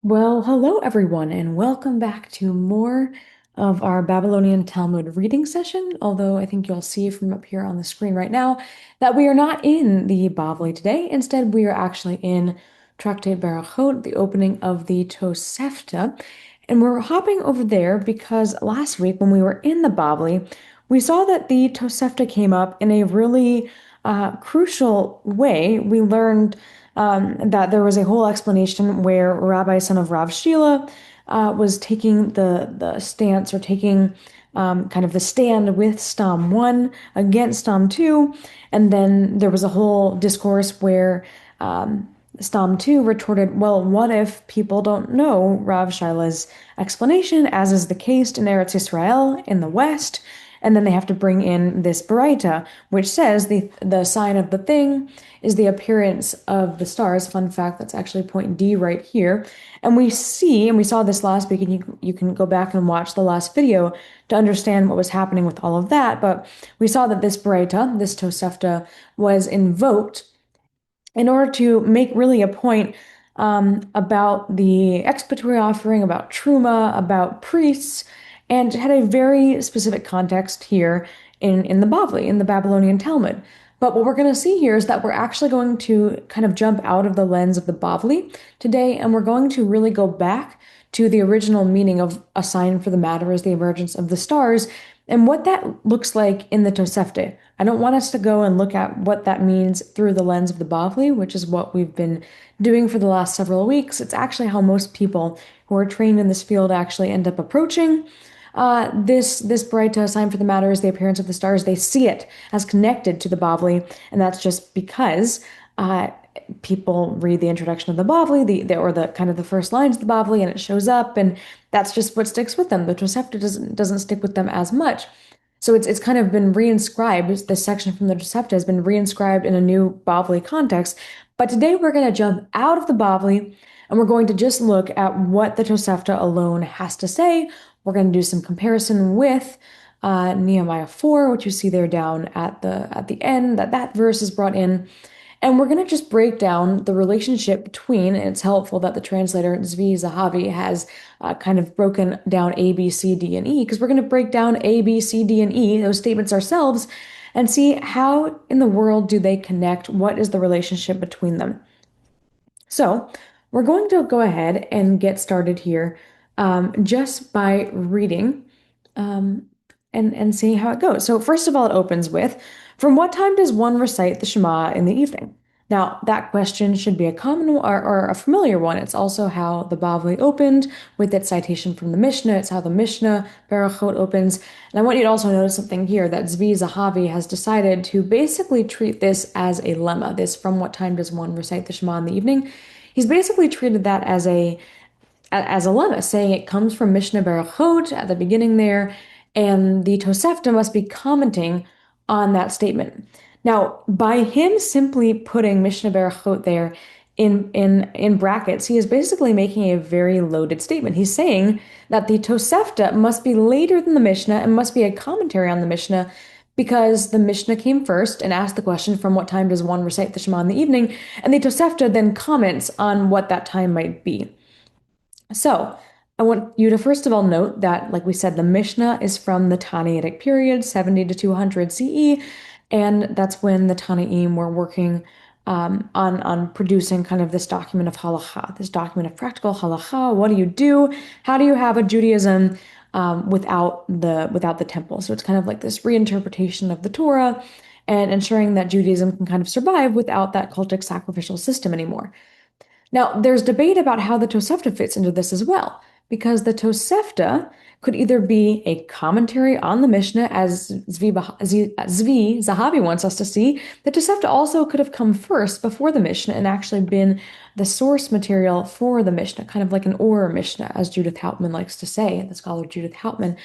Well, hello everyone, and welcome back to more of our Babylonian Talmud reading session. Although I think you'll see from up here on the screen right now that we are not in the Bavli today. Instead, we are actually in Tractate Berakhot, the opening of the Tosefta. And we're hopping over there because last week when we were in the Bavli, we saw that the Tosefta came up in a really crucial way. We learned that there was a whole explanation where Rabbi, son of Rav Shila, was taking the stance or taking kind of the stand with Stam 1 against Stam 2. And then there was a whole discourse where Stam 2 retorted, well, what if people don't know Rav Shila's explanation, as is the case in Eretz Israel in the West? And then they have to bring in this Baraita, which says the sign of the thing is the appearance of the stars. Fun fact, that's actually point D right here. And we see, and we saw this last week, and you can go back and watch the last video to understand what was happening with all of that. But we saw that this Baraita, this Tosefta, was invoked in order to make really a point about the expiatory offering, about Truma, about priests, and it had a very specific context here in the Bavli, in the Babylonian Talmud. But what we're going to see here is that we're actually going to kind of jump out of the lens of the Bavli today, and we're going to really go back to the original meaning of a sign for the matter is the emergence of the stars and what that looks like in the Tosefta. I don't want us to go and look at what that means through the lens of the Bavli, which is what we've been doing for the last several weeks. It's actually how most people who are trained in this field actually end up approaching this bright sign for the matter is the appearance of the stars. They see it as connected to the Bavli, and that's just because people read the introduction of the Bavli, or the kind of the first lines of the Bavli, and it shows up, and that's just what sticks with them. The Tosefta doesn't stick with them as much. So it's kind of been reinscribed. This section from the Tosefta has been reinscribed in a new Bavli context. But today we're going to jump out of the Bavli and we're going to just look at what the Tosefta alone has to say. We're going to do some comparison with Nehemiah 4, which you see there down at the end, that verse is brought in. And we're going to just break down the relationship between, and it's helpful that the translator Zvi Zahavi has kind of broken down A, B, C, D, and E, because we're going to break down A, B, C, D, and E, those statements ourselves, and see how in the world do they connect? What is the relationship between them? So we're going to go ahead and get started here just by reading um, and seeing how it goes. So first of all, it opens with, from what time does one recite the Shema in the evening? Now, that question should be a common or a familiar one. It's also how the Bavli opened with its citation from the Mishnah. It's how the Mishnah, Berakhot, opens. And I want you to also notice something here that Zvi Zahavi has decided to basically treat this as a lemma. This, from what time does one recite the Shema in the evening? He's basically treated that as a lemma, saying it comes from Mishnah Berakhot at the beginning there, and the Tosefta must be commenting on that statement. Now, by him simply putting Mishnah Berachot there in brackets, he is basically making a very loaded statement. He's saying that the Tosefta must be later than the Mishnah and must be a commentary on the Mishnah because the Mishnah came first and asked the question, from what time does one recite the Shema in the evening? And the Tosefta then comments on what that time might be. So, I want you to first of all note that, like we said, the Mishnah is from the Tannaitic period, 70 to 200 CE, and that's when the Tannaim were working on producing kind of this document of halakha, this document of practical halakha. What do you do? How do you have a Judaism without the temple? So it's kind of like this reinterpretation of the Torah and ensuring that Judaism can kind of survive without that cultic sacrificial system anymore. Now, there's debate about how the Tosefta fits into this as well, because the Tosefta could either be a commentary on the Mishnah, as Zvi Zahavi wants us to see. The Tosefta also could have come first before the Mishnah and actually been the source material for the Mishnah, kind of like an or Mishnah, as Judith Hauptman likes to say, the scholar Judith Hauptman.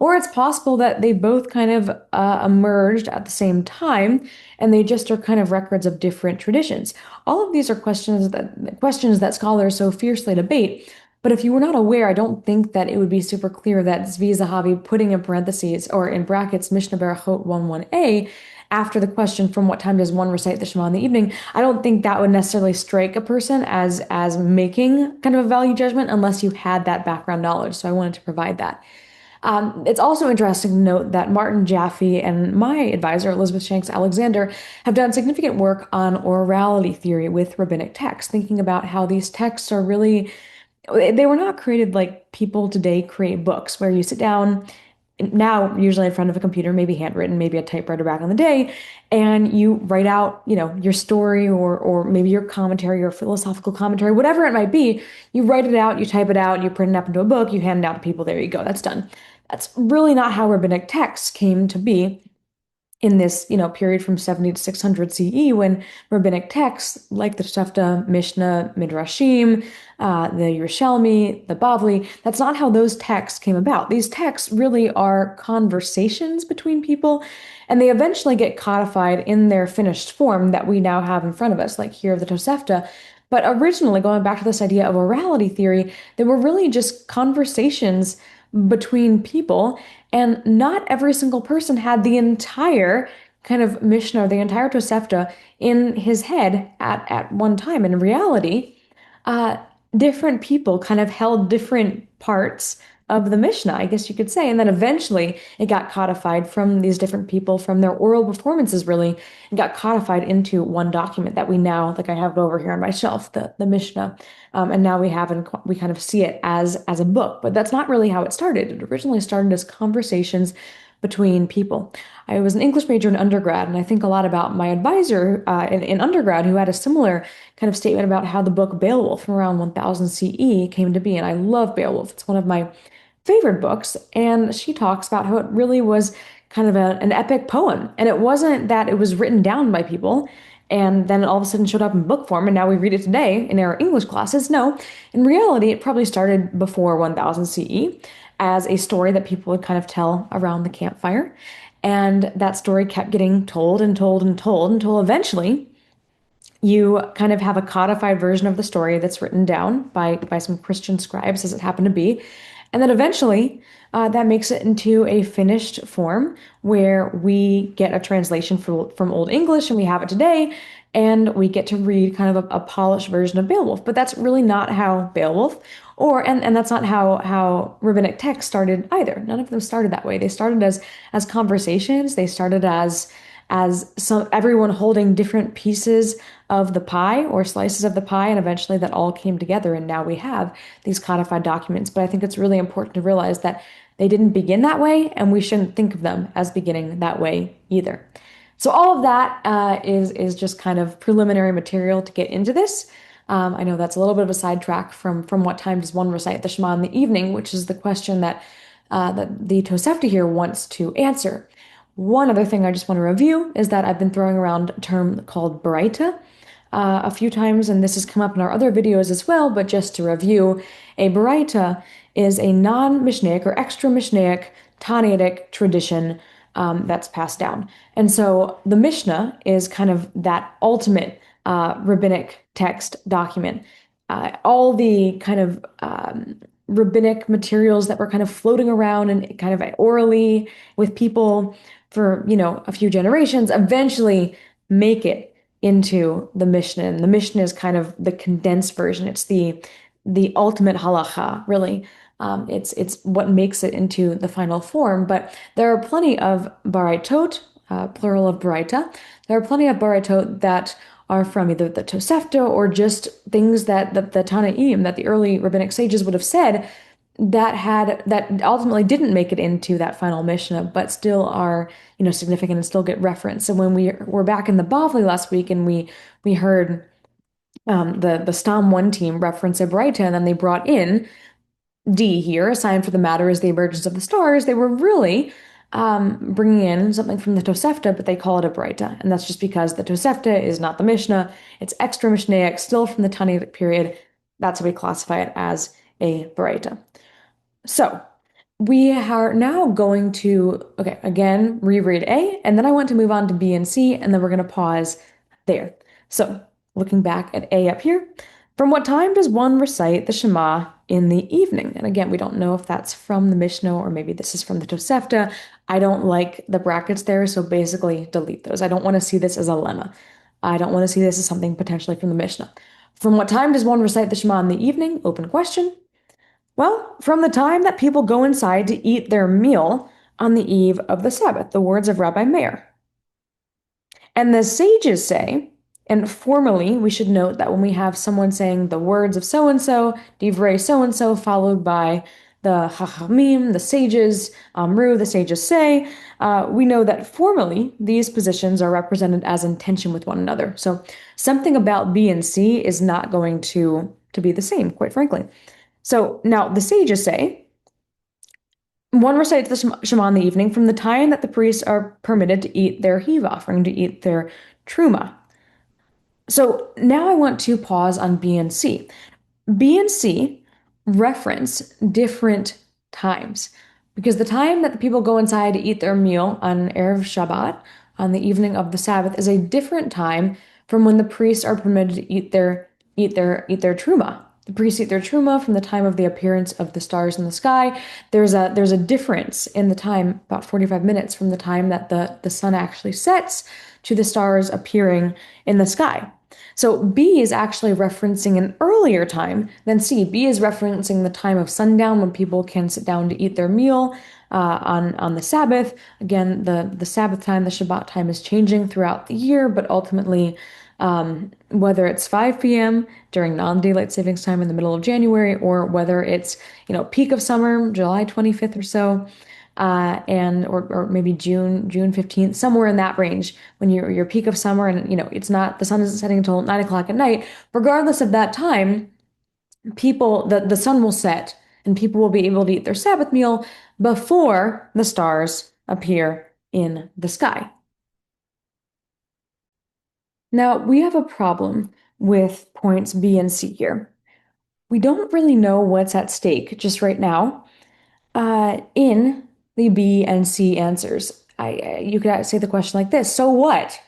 Or it's possible that they both kind of emerged at the same time and they just are kind of records of different traditions. All of these are questions that scholars so fiercely debate. But if you were not aware, I don't think that it would be super clear that Zvi Zahavi putting in parentheses or in brackets Mishnah Berachot 11a after the question, from what time does one recite the Shema in the evening, I don't think that would necessarily strike a person as making kind of a value judgment unless you had that background knowledge. So I wanted to provide that. It's also interesting to note that Martin Jaffe and my advisor, Elizabeth Shanks Alexander, have done significant work on orality theory with rabbinic texts, thinking about how these texts are really, they were not created like people today create books, where you sit down now, usually in front of a computer, maybe handwritten, maybe a typewriter back in the day, and you write out, your story or maybe your commentary or philosophical commentary, whatever it might be. You write it out, you type it out, you print it up into a book, you hand it out to people. There you go. That's done. That's really not how rabbinic texts came to be in this, period from 70 to 600 CE, when rabbinic texts like the Tosefta, Mishnah, Midrashim, the Yerushalmi, the Bavli, that's not how those texts came about. These texts really are conversations between people, and they eventually get codified in their finished form that we now have in front of us, like here the Tosefta. But originally, going back to this idea of orality theory, they were really just conversations between people, and not every single person had the entire kind of Mishnah or the entire Tosefta in his head at one time. In reality, uh, different people kind of held different parts of the Mishnah, I guess you could say. And then eventually it got codified from these different people, from their oral performances, really, and got codified into one document that we now, like I have it over here on my shelf, the Mishnah. And now we kind of see it as a book. But that's not really how it started. It originally started as conversations between people. I was an English major in undergrad, and I think a lot about my advisor in undergrad, who had a similar kind of statement about how the book Beowulf from around 1000 CE came to be. And I love Beowulf. It's one of my favorite books. And she talks about how it really was kind of an epic poem. And it wasn't that it was written down by people and then all of a sudden showed up in book form and now we read it today in our English classes. No, in reality, it probably started before 1000 CE as a story that people would kind of tell around the campfire. And that story kept getting told and told and told until eventually you kind of have a codified version of the story that's written down by some Christian scribes, as it happened to be. And then eventually, that makes it into a finished form where we get a translation from Old English and we have it today, and we get to read kind of a polished version of Beowulf. But that's really not how Beowulf and that's not how rabbinic text started either. None of them started that way. They started as conversations. They started as some everyone holding different pieces of the pie or slices of the pie, and eventually that all came together, and now we have these codified documents. But I think it's really important to realize that they didn't begin that way, and we shouldn't think of them as beginning that way either. So all of that is just kind of preliminary material to get into this. I know that's a little bit of a sidetrack from what time does one recite the Shema in the evening, which is the question that the Tosefta here wants to answer. One other thing I just want to review is that I've been throwing around a term called Baraita a few times, and this has come up in our other videos as well, but just to review, a Baraita is a non-Mishnaic or extra Mishnaic Tannaitic tradition that's passed down. And so the Mishnah is kind of that ultimate rabbinic text document. All the kind of rabbinic materials that were kind of floating around and kind of orally with people for, a few generations eventually make it into the Mishnah. And the Mishnah is kind of the condensed version. It's the ultimate halacha, really. It's what makes it into the final form. But there are plenty of baraitot, plural of baraita. There are plenty of baraitot that are from either the Tosefta or just things that the Tanaim, that the early rabbinic sages would have said, that ultimately didn't make it into that final Mishnah, but still are, significant and still get referenced. So when we were back in the Bavli last week and we heard the Stam 1 team reference a Baraita, and then they brought in D here, a sign for the matter is the emergence of the stars, they were really bringing in something from the Tosefta, but they call it a Baraita. And that's just because the Tosefta is not the Mishnah. It's extra Mishnaic, still from the Tannaitic period. That's how we classify it as a Baraita. So we are now going to, okay, again, reread A, and then I want to move on to B and C, and then we're going to pause there. So looking back at A up here, From what time does one recite the Shema in the evening? And again, we don't know if that's from the Mishnah or maybe this is from the Tosefta. I don't like the brackets there, so basically delete those. I don't want to see this as a lemma. I don't want to see this as something potentially from the Mishnah. From what time does one recite the Shema in the evening? Open question. Well, from the time that people go inside to eat their meal on the eve of the Sabbath, the words of Rabbi Meir. And the sages say, and formally, we should note that when we have someone saying the words of so and so, divrei so and so, followed by the Chachamim, the sages, Amru, the sages say, we know that formally these positions are represented as in tension with one another. So something about B and C is not going to be the same, quite frankly. So now the sages say, one recites the Shema in the evening from the time that the priests are permitted to eat their heave offering, to eat their truma. So now I want to pause on B and C. B and C reference different times because the time that the people go inside to eat their meal on Erev Shabbat, on the evening of the Sabbath, is a different time from when the priests are permitted to eat their truma. The priests eat their truma from the time of the appearance of the stars in the sky. There's a difference in the time, about 45 minutes from the time that the sun actually sets to the stars appearing in the sky. So B is actually referencing an earlier time than C. B is referencing the time of sundown when people can sit down to eat their meal on the Sabbath. Again, the Sabbath time, the Shabbat time is changing throughout the year, but ultimately, whether it's 5 p.m. during non-daylight savings time in the middle of January, or whether it's peak of summer, July 25th or so, and or maybe June 15th, somewhere in that range when your peak of summer and it's not the sun isn't setting until 9 o'clock at night. Regardless of that time, the sun will set and people will be able to eat their Sabbath meal before the stars appear in the sky. Now we have a problem with points B and C here. We don't really know what's at stake just right now in the B and C answers. You could say the question like this: so what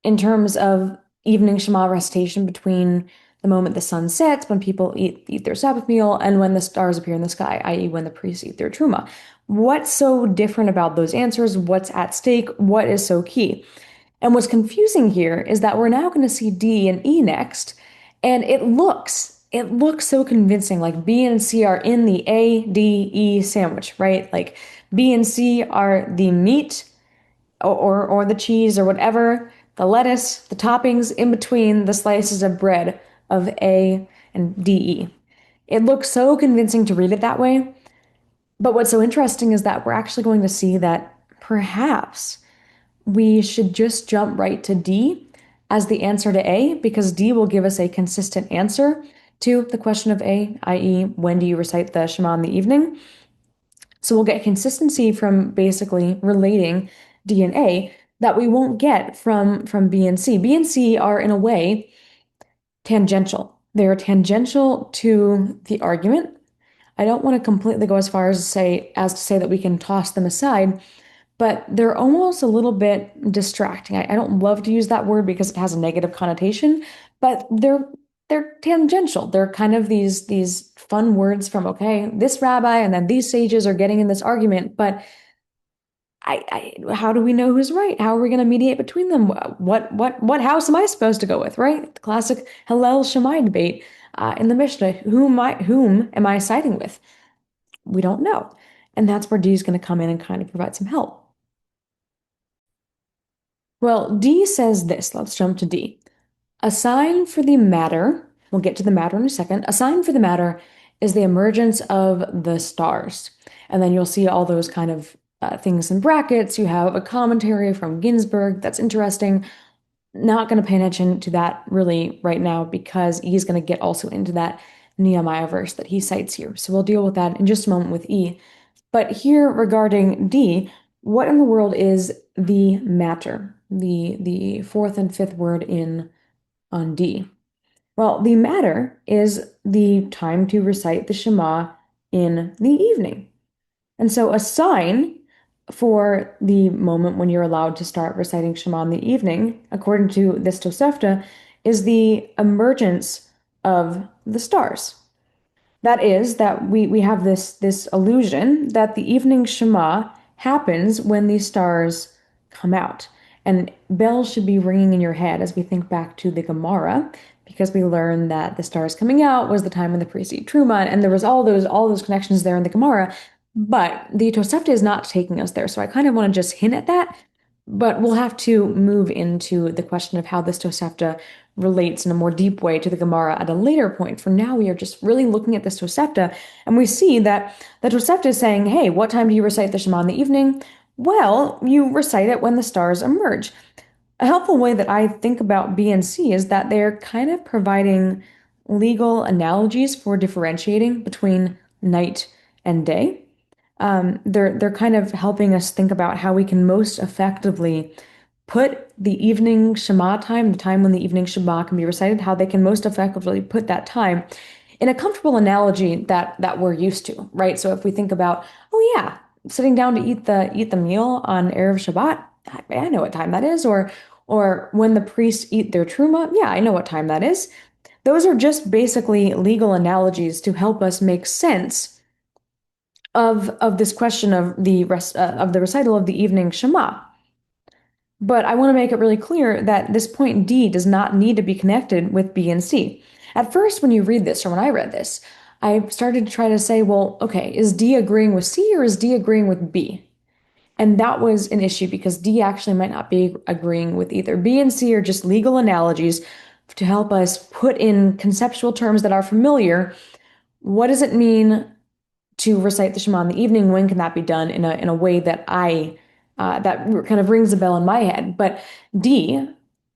in terms of evening Shema recitation between the moment the sun sets, when people eat their Sabbath meal, and when the stars appear in the sky, i.e., when the priests eat their truma? What's so different about those answers? What's at stake? What is so key? And what's confusing here is that we're now going to see D and E next, and it looks so convincing. Like B and C are in the A, D, E sandwich, right? Like B and C are the meat or the cheese or whatever, the lettuce, the toppings in between the slices of bread of A and DE. It looks so convincing to read it that way. But what's so interesting is that we're actually going to see that perhaps we should just jump right to D as the answer to A, because D will give us a consistent answer to the question of A, i.e., when do you recite the Shema in the evening? So we'll get consistency from basically relating D and A that we won't get from B and C. B and C are, in a way, tangential. They're tangential to the argument. I don't want to completely go as far as to say that we can toss them aside, but they're almost a little bit distracting. I don't love to use that word because it has a negative connotation, but they're tangential. They're kind of these fun words from, okay, this rabbi and then these sages are getting in this argument, but how do we know who's right? How are we going to mediate between them? What house am I supposed to go with, right? The classic Hillel Shammai debate in the Mishnah. Whom am I siding with? We don't know. And that's where D is going to come in and kind of provide some help. Well, D says this. Let's jump to D. A sign for the matter, we'll get to the matter in a second. A sign for the matter is the emergence of the stars. And then you'll see all those kind of things in brackets. You have a commentary from Ginsburg. That's interesting. Not going to pay attention to that really right now because he's going to get also into that Nehemiah verse that he cites here. So we'll deal with that in just a moment with E. But here regarding D, what in the world is the matter? The fourth and fifth word in on D. Well, the matter is the time to recite the Shema in the evening. And so a sign for the moment when you're allowed to start reciting Shema in the evening, according to this Tosefta, is the emergence of the stars. That is, that we have this illusion that the evening Shema happens when these stars come out. And bells should be ringing in your head as we think back to the Gemara, because we learn that the stars coming out was the time when the priests eat truma, and there was all those connections there in the Gemara. But the Tosefta is not taking us there, so I kind of want to just hint at that. But we'll have to move into the question of how this Tosefta relates in a more deep way to the Gemara at a later point. For now, we are just really looking at this Tosefta, and we see that the Tosefta is saying, hey, what time do you recite the Shema in the evening? Well, you recite it when the stars emerge. A helpful way that I think about B and C is that they're kind of providing legal analogies for differentiating between night and day. They're kind of helping us think about how we can most effectively put the evening Shema time, the time when the evening Shema can be recited, how they can most effectively put that time in a comfortable analogy that we're used to, right? So if we think about, oh yeah, sitting down to eat the meal on Erev Shabbat, I know what time that is, or when the priests eat their truma, yeah, I know what time that is. Those are just basically legal analogies to help us make sense of this question of the recital of the evening Shema. But I want to make it really clear that this point D does not need to be connected with B and C. At first, when you read this, or when I read this, I started to try to say, well, okay, is D agreeing with C or is D agreeing with B? And that was an issue because D actually might not be agreeing with either. B and C are just legal analogies to help us put in conceptual terms that are familiar. What does it mean to recite the Shema in the evening? When can that be done in a way that that kind of rings a bell in my head? But D,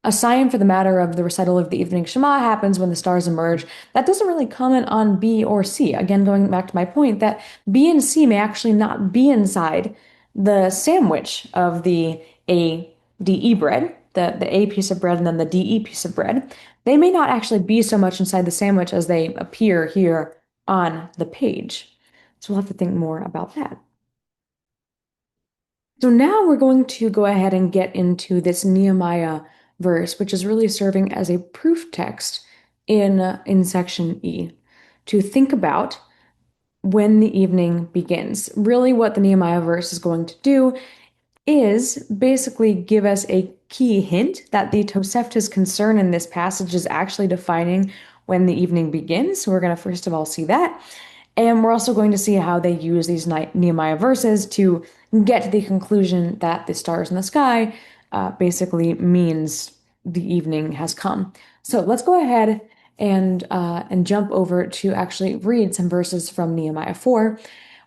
a sign for the matter of the recital of the evening Shema happens when the stars emerge. That doesn't really comment on B or C. Again, going back to my point that B and C may actually not be inside the sandwich of the ADE bread, the A piece of bread and then the DE piece of bread. They may not actually be so much inside the sandwich as they appear here on the page. So we'll have to think more about that. So now we're going to go ahead and get into this Nehemiah verse, which is really serving as a proof text in section E, to think about when the evening begins. Really, what the Nehemiah verse is going to do is basically give us a key hint that the Tosefta's concern in this passage is actually defining when the evening begins. So we're going to first of all see that. And we're also going to see how they use these Nehemiah verses to get to the conclusion that the stars in the sky basically means the evening has come. So let's go ahead and jump over to actually read some verses from Nehemiah 4.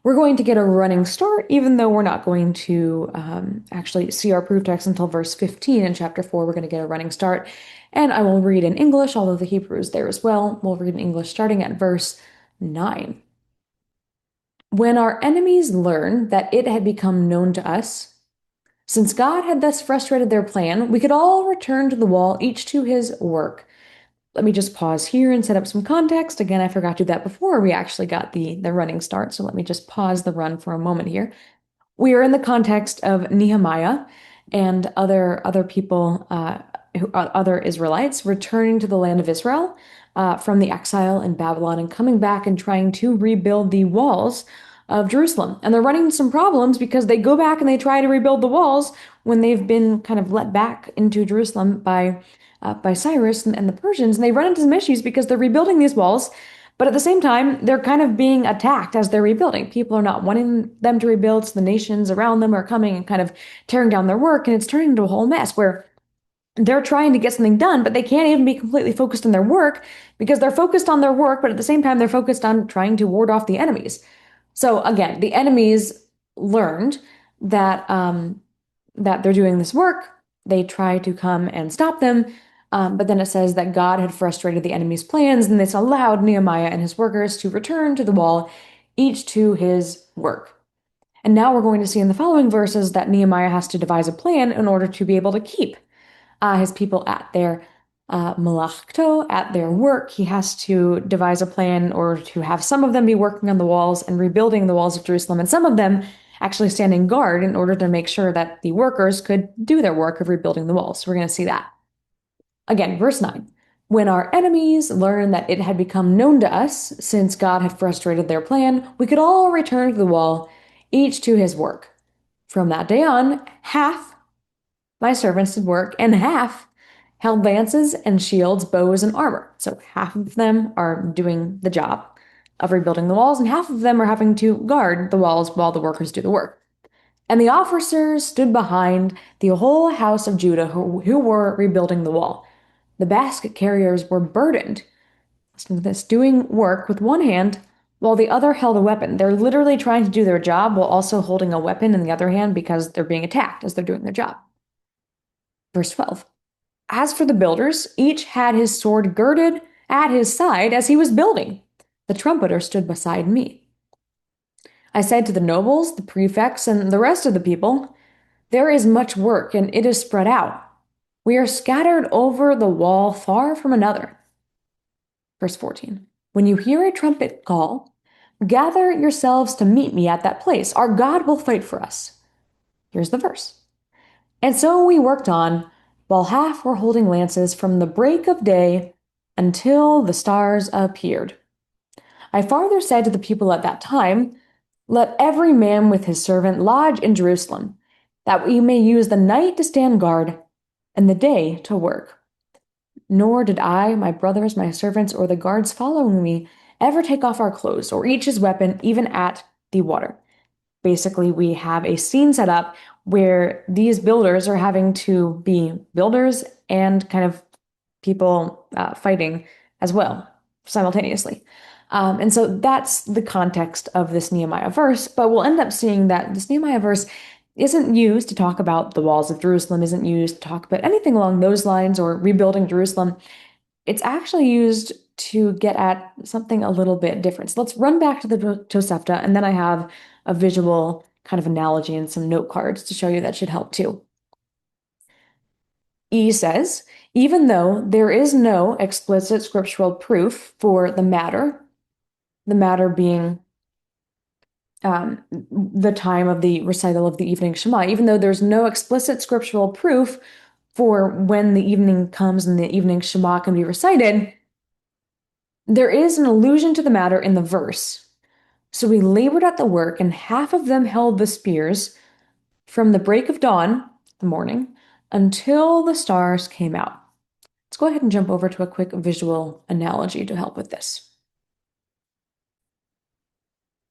We're going to get a running start, even though we're not going to actually see our proof text until verse 15 in chapter 4. We're going to get a running start. And I will read in English, although the Hebrew is there as well. We'll read in English starting at verse 9. When our enemies learned that it had become known to us, since God had thus frustrated their plan, we could all return to the wall, each to his work. Let me just pause here and set up some context. Again, I forgot to do that before we actually got the running start, so let me just pause the run for a moment here. We are in the context of Nehemiah and other people, other Israelites returning to the land of Israel from the exile in Babylon and coming back and trying to rebuild the walls of Jerusalem. And they're running into some problems because they go back and they try to rebuild the walls when they've been kind of let back into Jerusalem by Cyrus and the Persians. And they run into some issues because they're rebuilding these walls, but at the same time, they're kind of being attacked as they're rebuilding. People are not wanting them to rebuild, so the nations around them are coming and kind of tearing down their work, and it's turning into a whole mess where they're trying to get something done, but they can't even be completely focused on their work because they're focused on their work, but at the same time, they're focused on trying to ward off the enemies. So again, the enemies learned that that they're doing this work. They try to come and stop them, but then it says that God had frustrated the enemy's plans, and this allowed Nehemiah and his workers to return to the wall, each to his work. And now we're going to see in the following verses that Nehemiah has to devise a plan in order to be able to keep his people at their malachto, at their work. He has to devise a plan in order to have some of them be working on the walls and rebuilding the walls of Jerusalem, and some of them actually standing guard in order to make sure that the workers could do their work of rebuilding the walls. So we're going to see that. Again, verse 9. When our enemies learned that it had become known to us, since God had frustrated their plan, we could all return to the wall, each to his work. From that day on, half my servants did work, and half held lances and shields, bows, and armor. So half of them are doing the job of rebuilding the walls, and half of them are having to guard the walls while the workers do the work. And the officers stood behind the whole house of Judah who were rebuilding the wall. The basket carriers were burdened, listen to this, doing work with one hand while the other held a weapon. They're literally trying to do their job while also holding a weapon in the other hand because they're being attacked as they're doing their job. Verse 12. As for the builders, each had his sword girded at his side as he was building. The trumpeter stood beside me. I said to the nobles, the prefects, and the rest of the people, there is much work, and it is spread out. We are scattered over the wall far from another. Verse 14. When you hear a trumpet call, gather yourselves to meet me at that place. Our God will fight for us. Here's the verse. And so we worked on, while half were holding lances from the break of day until the stars appeared. I farther said to the people at that time, let every man with his servant lodge in Jerusalem, that we may use the night to stand guard and the day to work. Nor did I, my brothers, my servants, or the guards following me ever take off our clothes or each his weapon, even at the water. Basically, we have a scene set up where these builders are having to be builders and kind of people fighting as well simultaneously. And so that's the context of this Nehemiah verse, but we'll end up seeing that this Nehemiah verse isn't used to talk about the walls of Jerusalem, isn't used to talk about anything along those lines or rebuilding Jerusalem. It's actually used to get at something a little bit different. So let's run back to the Tosefta, and then I have a visual kind of analogy and some note cards to show you that should help too. E says, even though there is no explicit scriptural proof for the matter being the time of the recital of the evening Shema, even though there's no explicit scriptural proof for when the evening comes and the evening Shema can be recited, there is an allusion to the matter in the verse. So we labored at the work, and half of them held the spears from the break of dawn, the morning, until the stars came out. Let's go ahead and jump over to a quick visual analogy to help with this.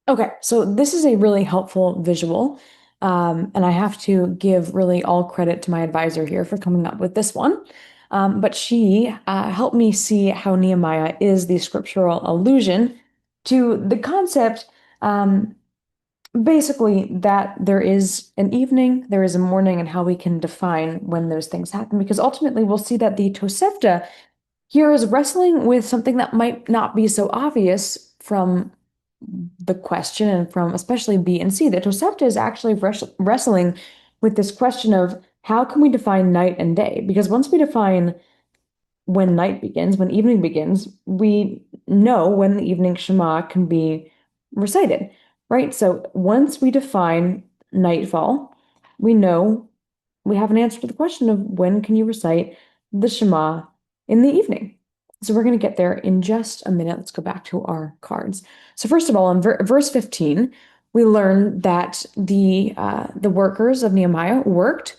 Okay, so this is a really helpful visual, and I have to give really all credit to my advisor here for coming up with this one. But she helped me see how Nehemiah is the scriptural allusion to the concept, basically, that there is an evening, there is a morning, and how we can define when those things happen. Because ultimately, we'll see that the Tosefta here is wrestling with something that might not be so obvious from the question and from especially B and C. The Tosefta is actually wrestling with this question of how can we define night and day? Because once we define when night begins, when evening begins, we know when the evening Shema can be recited, right? So once we define nightfall, we know we have an answer to the question of when can you recite the Shema in the evening. So we're going to get there in just a minute. Let's go back to our cards. So first of all, in verse 15, we learn that the workers of Nehemiah worked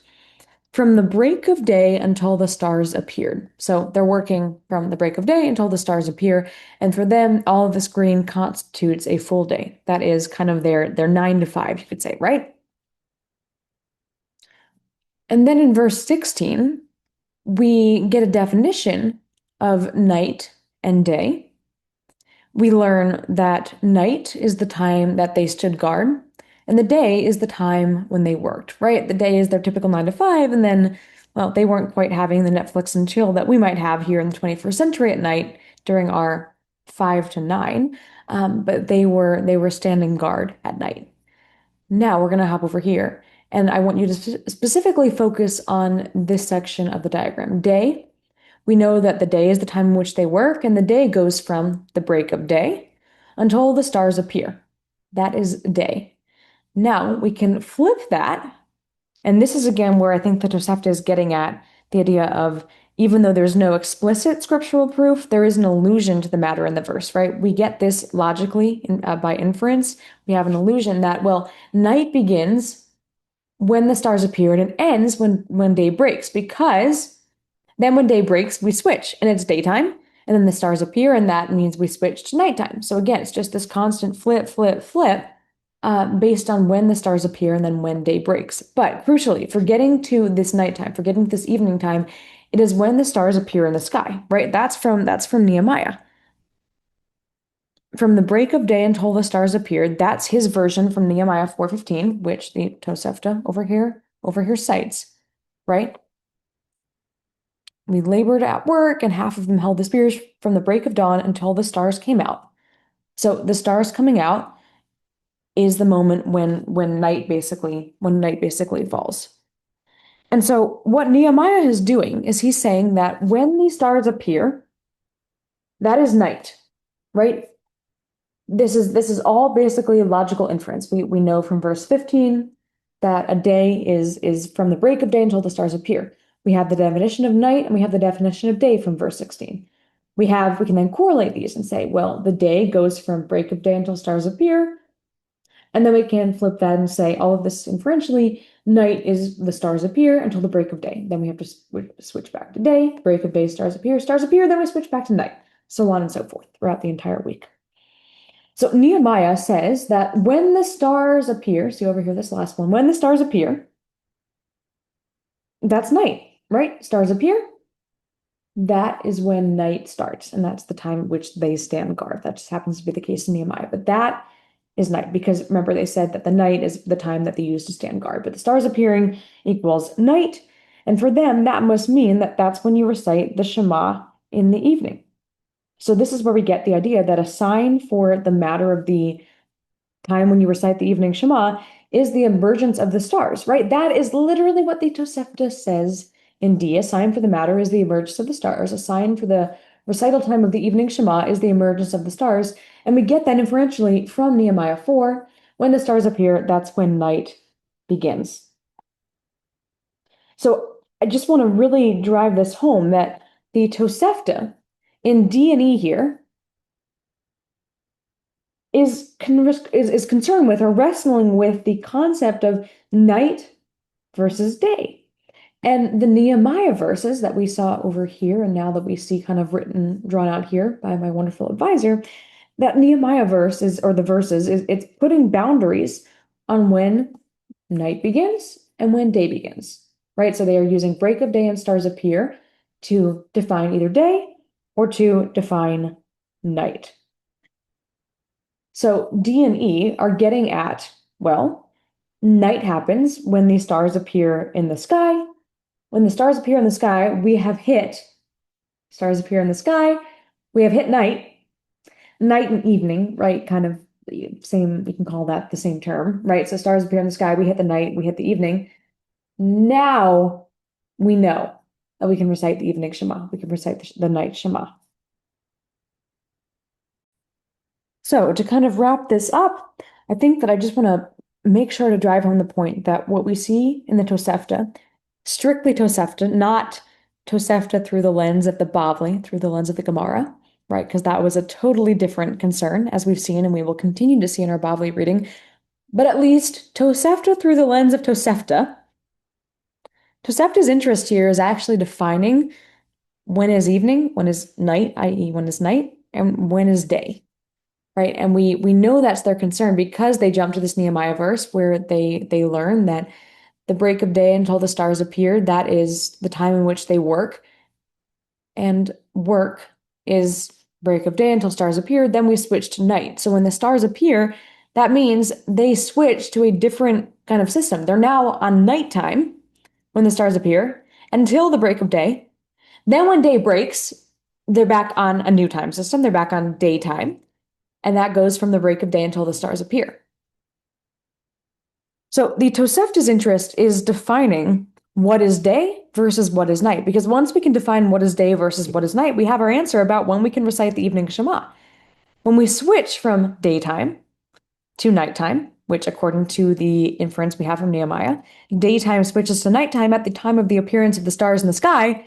from the break of day until the stars appeared. So they're working from the break of day until the stars appear. And for them, all of this green constitutes a full day. That is kind of their 9 to 5, you could say, right? And then in verse 16, we get a definition of night and day. We learn that night is the time that they stood guard, and the day is the time when they worked, right? The day is their typical 9 to 5, and then, well, they weren't quite having the Netflix and chill that we might have here in the 21st century at night during our 5 to 9, but they were standing guard at night. Now we're going to hop over here, and I want you to specifically focus on this section of the diagram. Day, we know that the day is the time in which they work, and the day goes from the break of day until the stars appear. That is day. Now we can flip that, and this is again where I think the Tosefta is getting at the idea of even though there's no explicit scriptural proof, there is an allusion to the matter in the verse, right? We get this logically by inference. We have an allusion that, well, night begins when the stars appear and it ends when day breaks, because then when day breaks, we switch and it's daytime, and then the stars appear, and that means we switch to nighttime. So again, it's just this constant flip, flip, flip, based on when the stars appear and then when day breaks. But crucially, for getting to this nighttime, for getting to this evening time, it is when the stars appear in the sky, right? That's from Nehemiah. From the break of day until the stars appeared, that's his version from Nehemiah 4:15, which the Tosefta over here cites, right? We labored at work, and half of them held the spears from the break of dawn until the stars came out. So the stars coming out is the moment when night basically falls. And so what Nehemiah is doing is he's saying that when these stars appear, that is night, right? This is all basically logical inference. We know from verse 15 that a day is from the break of day until the stars appear. We have the definition of night and we have the definition of day from verse 16. We can then correlate these and say, well, the day goes from break of day until stars appear. And then we can flip that and say all of this inferentially, night is the stars appear until the break of day. Then we have to switch back to day, break of day, stars appear, then we switch back to night, so on and so forth throughout the entire week. So Nehemiah says that when the stars appear, see over here, this last one, when the stars appear, that's night, right? Stars appear, that is when night starts, and that's the time at which they stand guard. That just happens to be the case in Nehemiah, but that is night, because remember they said that the night is the time that they use to stand guard, but the stars appearing equals night, and for them that must mean that that's when you recite the Shema in the evening. So this is where we get the idea that a sign for the matter of the time when you recite the evening Shema is the emergence of the stars, right? That is literally what the Tosefta says in D. A sign for the matter is the emergence of the stars. A sign for the recital time of the evening Shema is the emergence of the stars. And we get that inferentially from Nehemiah 4. When the stars appear, that's when night begins. So I just want to really drive this home that the Tosefta in D and E here is concerned with or wrestling with the concept of night versus day. And the Nehemiah verses that we saw over here, and now that we see kind of drawn out here by my wonderful advisor, that Nehemiah verse is, or the verses, it's putting boundaries on when night begins and when day begins, right? So they are using break of day and stars appear to define either day or to define night. So D and E are getting at, well, night happens when the stars appear in the sky. When the stars appear in the sky, we have hit stars appear in the sky. We have hit night, night and evening, right? Kind of same, you can call that the same term, right? So stars appear in the sky, we hit the night, we hit the evening. Now we know that we can recite the evening Shema. We can recite the night Shema. So to kind of wrap this up, I think that I just want to make sure to drive home the point that what we see in the Tosefta, strictly Tosefta, not Tosefta through the lens of the Bavli, through the lens of the Gemara, right? Because that was a totally different concern, as we've seen and we will continue to see in our Bavli reading. But at least Tosefta through the lens of Tosefta. Tosefta's interest here is actually defining when is evening, when is night, i.e., when is night, and when is day. Right. And we know that's their concern because they jump to this Nehemiah verse where they learn that the break of day until the stars appear, that is the time in which they work. And work is break of day until stars appear, then we switch to night. So when the stars appear, that means they switch to a different kind of system. They're now on nighttime when the stars appear until the break of day. Then when day breaks, they're back on a new time system. They're back on daytime. And that goes from the break of day until the stars appear. So the Tosefta's interest is defining what is day versus what is night. Because once we can define what is day versus what is night, we have our answer about when we can recite the evening Shema. When we switch from daytime to nighttime, which according to the inference we have from Nehemiah, daytime switches to nighttime at the time of the appearance of the stars in the sky,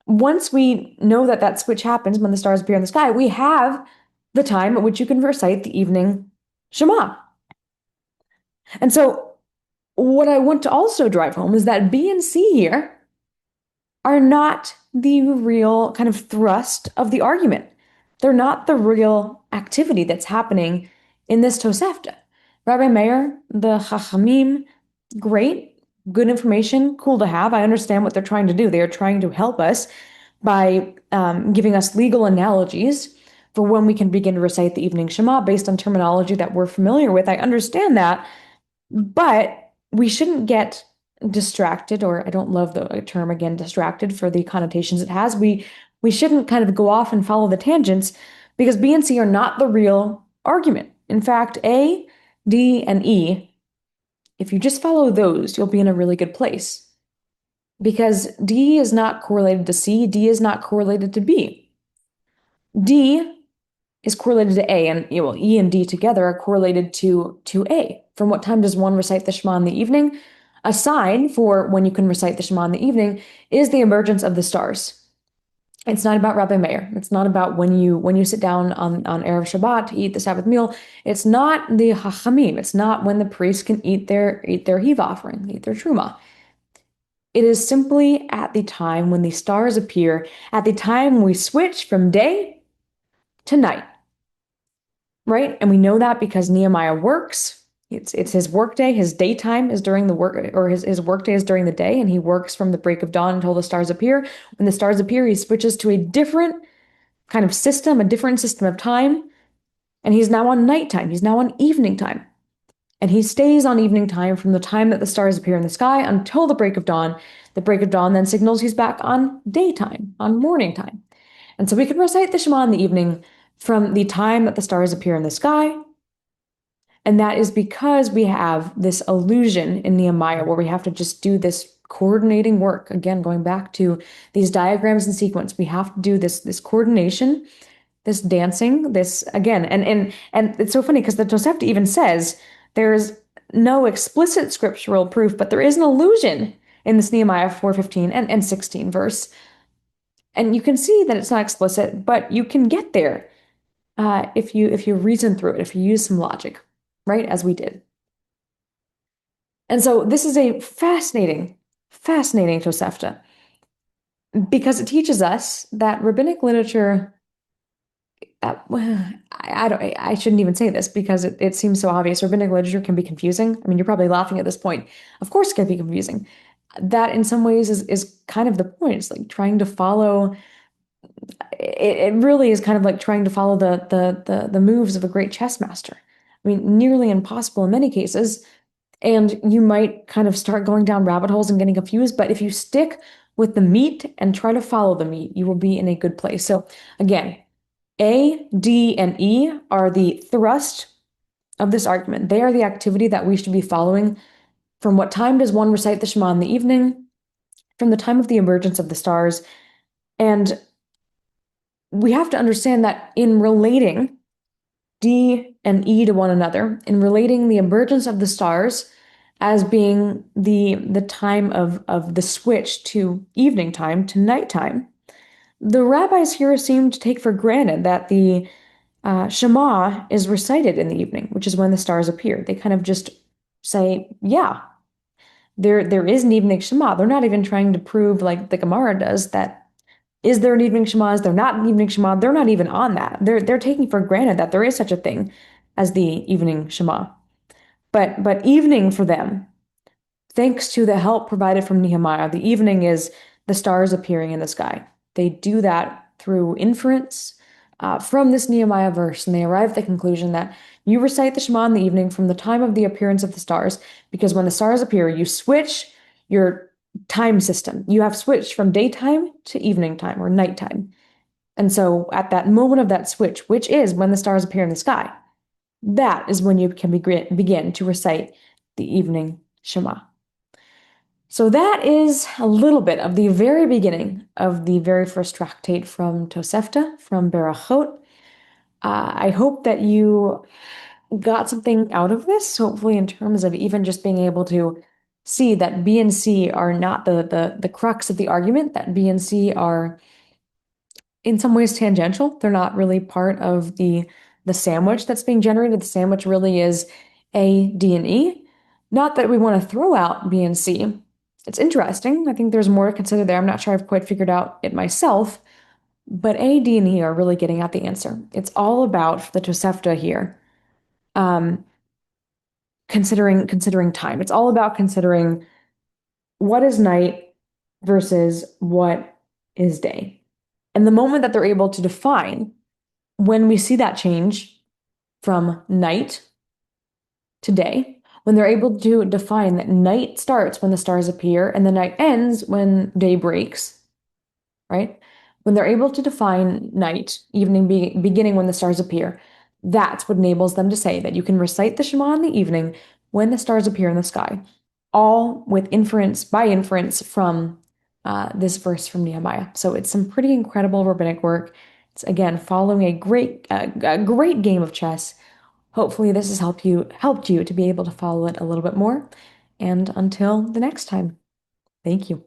once we know that that switch happens when the stars appear in the sky, we have the time at which you can recite the evening Shema. And so, what I want to also drive home is that B and C here are not the real kind of thrust of the argument. They're not the real activity that's happening in this Tosefta. Rabbi Meir, the Chachamim, great, good information, cool to have. I understand what they're trying to do. They are trying to help us by giving us legal analogies for when we can begin to recite the evening Shema based on terminology that we're familiar with. I understand that, but we shouldn't get distracted, or I don't love the term again, distracted, for the connotations it has. We shouldn't kind of go off and follow the tangents because B and C are not the real argument. In fact, A, D, and E, if you just follow those, you'll be in a really good place. Because D is not correlated to C, D is not correlated to B. D is correlated to A, and well, E and D together are correlated to A. From what time does one recite the Shema in the evening? A sign for when you can recite the Shema in the evening is the emergence of the stars. It's not about Rabbi Meir. It's not about when you sit down on Erev Shabbat to eat the Sabbath meal. It's not the Hachamim. It's not when the priests can eat their heave offering, eat their truma. It is simply at the time when the stars appear, at the time we switch from day to night, right? And we know that because Nehemiah works. It's his workday. His daytime is during the work, or his workday is during the day, and he works from the break of dawn until the stars appear. When the stars appear, he switches to a different kind of system, a different system of time, and he's now on nighttime. He's now on evening time. And he stays on evening time from the time that the stars appear in the sky until the break of dawn. The break of dawn then signals he's back on daytime, on morning time. And so we can recite the Shema in the evening from the time that the stars appear in the sky. And that is because we have this illusion in Nehemiah where we have to just do this coordinating work. Again, going back to these diagrams and sequence, we have to do this coordination, this dancing, this again. And it's so funny because the Tosefta even says there's no explicit scriptural proof, but there is an illusion in this Nehemiah 4:15 and 16 verse. And you can see that it's not explicit, but you can get there if you reason through it, if you use some logic, right? As we did. And so this is a fascinating, fascinating Tosefta because it teaches us that rabbinic literature. I shouldn't even say this because it seems so obvious. Rabbinic literature can be confusing. I mean, you're probably laughing at this point. Of course, it can be confusing. That in some ways is kind of the point. It's like trying to follow. It really is kind of like trying to follow the moves of a great chess master. I mean, nearly impossible in many cases. And you might kind of start going down rabbit holes and getting confused. But if you stick with the meat and try to follow the meat, you will be in a good place. So again, A, D, and E are the thrust of this argument. They are the activity that we should be following. From what time does one recite the Shema in the evening? From the time of the emergence of the stars. And we have to understand that in relating D and E to one another, in relating the emergence of the stars as being the time of the switch to evening time, to nighttime, the rabbis here seem to take for granted that the Shema is recited in the evening, which is when the stars appear. They kind of just say, yeah, there is an evening Shema. They're not even trying to prove, like the Gemara does, that is there an evening Shema? Is there not an evening Shema? They're not even on that. They're taking for granted that there is such a thing as the evening Shema. But evening for them, thanks to the help provided from Nehemiah, the evening is the stars appearing in the sky. They do that through inference from this Nehemiah verse, and they arrive at the conclusion that you recite the Shema in the evening from the time of the appearance of the stars, because when the stars appear, you switch your time system. You have switched from daytime to evening time or nighttime. And so at that moment of that switch, which is when the stars appear in the sky, that is when you can begin to recite the evening Shema. So that is a little bit of the very beginning of the very first tractate from Tosefta, from Berakhot. I hope that you got something out of this, hopefully in terms of even just being able to see that B and C are not the crux of the argument, that B and C are in some ways tangential. They're not really part of the sandwich that's being generated. The sandwich really is A, D, and E. Not that we want to throw out B and C. It's interesting. I think there's more to consider there. I'm not sure I've quite figured out it myself, but A, D, and E are really getting at the answer. It's all about the Tosefta here. Um, considering time. It's all about considering what is night versus what is day. And the moment that they're able to define when we see that change from night to day, when they're able to define that night starts when the stars appear and the night ends when day breaks, right? When they're able to define night, evening beginning when the stars appear, that's what enables them to say that you can recite the Shema in the evening when the stars appear in the sky, all with inference by inference from this verse from Nehemiah. So it's some pretty incredible rabbinic work. It's again following a great game of chess. Hopefully, this has helped you to be able to follow it a little bit more. And until the next time, thank you.